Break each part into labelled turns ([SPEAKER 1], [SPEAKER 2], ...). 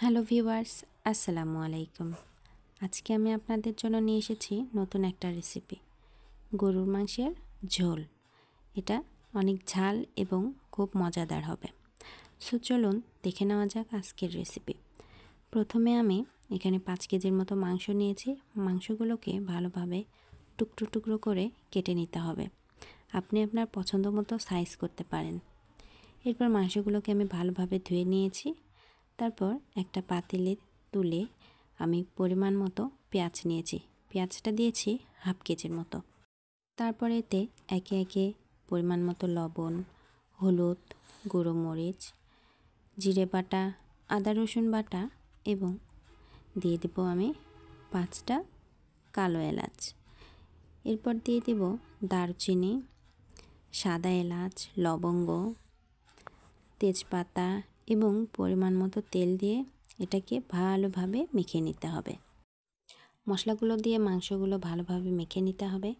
[SPEAKER 1] Hello viewers, আসসালামু আলাইকুম। আজকে আমি আপনাদের জন্য নিয়ে এসেছি নতুন একটা রেসিপি, গরুর মাংসের ঝোল। এটা অনেক ঝাল এবং খুব মজাদার হবে। সো চলুন দেখে নেওয়া যাক আজকের রেসিপি। প্রথমে আমি এখানে 5 কেজির মতো মাংস নিয়েছি। মাংসগুলোকে ভালোভাবে টুকরো টুকরো করে কেটে নিতে হবে। আপনি আপনার পছন্দ মতো সাইজ করতে পারেন। এরপর মাংসগুলোকে আমি ভালোভাবে ধুয়ে নিয়েছি। তারপর একটা পাতিলে তুলে আমি পরিমাণ মতো পেঁয়াজ নিয়েছি। পেঁয়াজটা দিয়েছি হাফ কেজির মতো। তারপর এতে একে একে পরিমাণ মতো লবণ, হলুদ, গুঁড়ো মরিচ, জিরে বাটা, আদা রসুন বাটা এবং দিয়ে দেব আমি 5টা কালো এলাচ। এরপর দিয়ে দেব দারুচিনি, সাদা এলাচ, লবঙ্গ, তেজপাতা এবং পরিমাণ মতো তেল দিয়ে এটাকে ভালোভাবে মেখে নিতে হবে। মশলাগুলো দিয়ে মাংসগুলো ভালোভাবে মেখে নিতে হবে।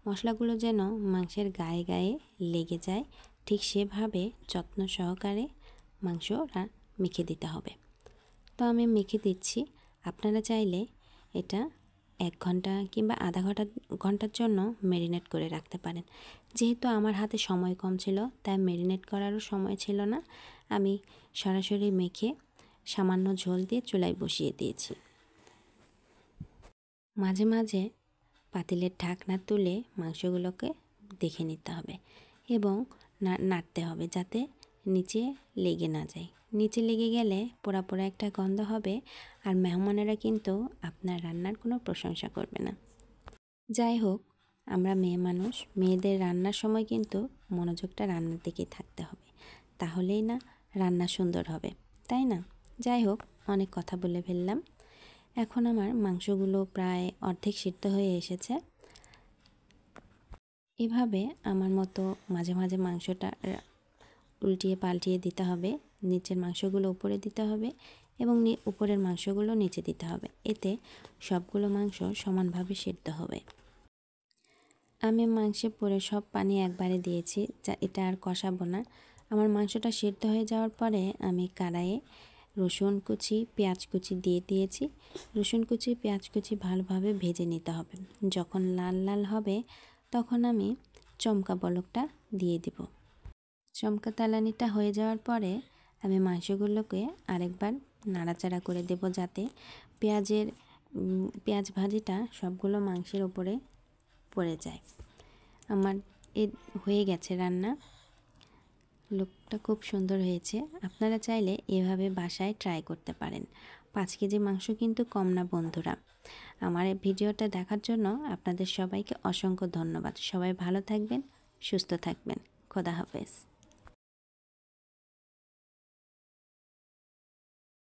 [SPEAKER 1] মশলাগুলো যেন মাংসের গায়ে গায়ে লেগে যায়, ঠিক সেভাবে যত্ন সহকারে মাংসটা মেখে দিতে হবে। তো আমি মেখে দিচ্ছি। আপনারা চাইলে এটা 1 ঘন্টা কিংবা আধা ঘন্টার জন্য ম্যারিনেট করে রাখতে পারেন। যেহেতু আমার হাতে সময় কম ছিল, তাই ম্যারিনেট করারও সময় ছিল না। আমি সরাসরি মেখে সামান্য ঝোল দিয়ে চুলায় বসিয়ে দিয়েছি। মাঝে মাঝে পাতিলের ঢাকনা তুলে মাংসগুলোকে দেখে নিতে হবে এবং নাড়তে হবে যাতে নিচে লেগে না যায়। নিচে লেগে গেলে পোড়া পোড়া একটা গন্ধ হবে, আর মেহমানেরা কিন্তু আপনার রান্নার কোনো প্রশংসা করবে না। যাই হোক, আমরা মেয়ে মানুষ, মেয়েদের রান্নার সময় কিন্তু মনোযোগটা রান্নার দিকেই থাকতে হবে, তাহলেই না রান্না সুন্দর হবে, তাই না? যাই হোক, অনেক কথা বলে ফেললাম। এখন আমার মাংসগুলো প্রায় অর্ধেক সিদ্ধ হয়ে এসেছে। এভাবে আমার মতো মাঝে মাঝে মাংসটা উল্টিয়ে পাল্টিয়ে দিতে হবে। নিচের মাংসগুলো উপরে দিতে হবে এবং উপরের মাংসগুলো নিচে দিতে হবে। এতে সবগুলো মাংস সমানভাবে সিদ্ধ হবে। আমি মাংসে পরে সব পানি একবারে দিয়েছি, যা এটা আর কষাবো না। আমার মাংসটা সিদ্ধ হয়ে যাওয়ার পরে আমি কড়াইয়ে রসুন কুচি, পেঁয়াজ কুচি দিয়ে দিয়েছি। রসুন কুচি, পেঁয়াজ কুচি ভালোভাবে ভেজে নিতে হবে। যখন লাল লাল হবে তখন আমি চমকা বলকটা দিয়ে দিব। চমকা তালানিটা হয়ে যাওয়ার পরে আমি মাংসগুলোকে আরেকবার নাড়াচাড়া করে দেব, যাতে পেঁয়াজ ভাজিটা সবগুলো মাংসের উপরে পড়ে যায়। আমার হয়ে গেছে রান্না। লুকটা খুব সুন্দর হয়েছে। আপনারা চাইলে এভাবে বাসায় ট্রাই করতে পারেন। 5 কেজি মাংস কিন্তু কম না বন্ধুরা। আমার এই ভিডিওটা দেখার জন্য আপনাদের সবাইকে অসংখ্য ধন্যবাদ। সবাই ভালো থাকবেন, সুস্থ থাকবেন। খোদা হাফেজ।